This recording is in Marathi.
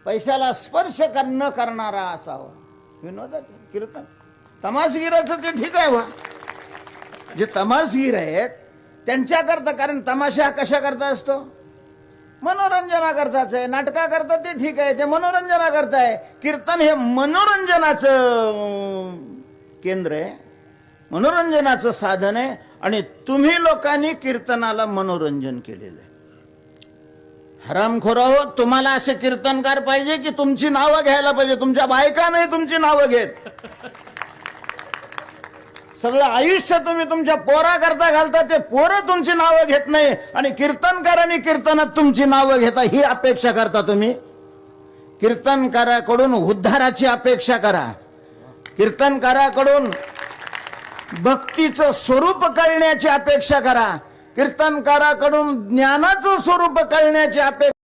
पैशाला स्पर्श न करणारा असावा. विनोदाचं कीर्तन. तमासगीराचं ते ठीक आहे. जे तमासगीर आहेत त्यांच्याकरता, कारण तमाशा कशा करता असतो? मनोरंजनाकरताच आहे. नाटकाकरता ते ठीक आहे, ते मनोरंजनाकरता आहे. कीर्तन हे मनोरंजनाचं केंद्र आहे, मनोरंजनाचं साधन आहे. आणि तुम्ही लोकांनी कीर्तनाला मनोरंजन केलेलं आहे. हरामखोर हो, तुम्हाला असे कीर्तनकार पाहिजे की तुमची नावं घ्यायला पाहिजे. तुमच्या बायका नाही तुमची नावं घेत. सगळं आयुष्य तुम्ही तुमच्या पोराकरता घालता, ते पोरं तुमची नावं घेत नाही. आणि कीर्तनकारांनी कीर्तनात तुमची नावं घेता ही अपेक्षा करता तुम्ही. कीर्तनकाराकडून उद्धाराची अपेक्षा करा. कीर्तनकाराकडून भक्तीचं स्वरूप कळण्याची अपेक्षा करा. कीर्तनकाराकडून ज्ञानाचं स्वरूप कळण्याची अपेक्षा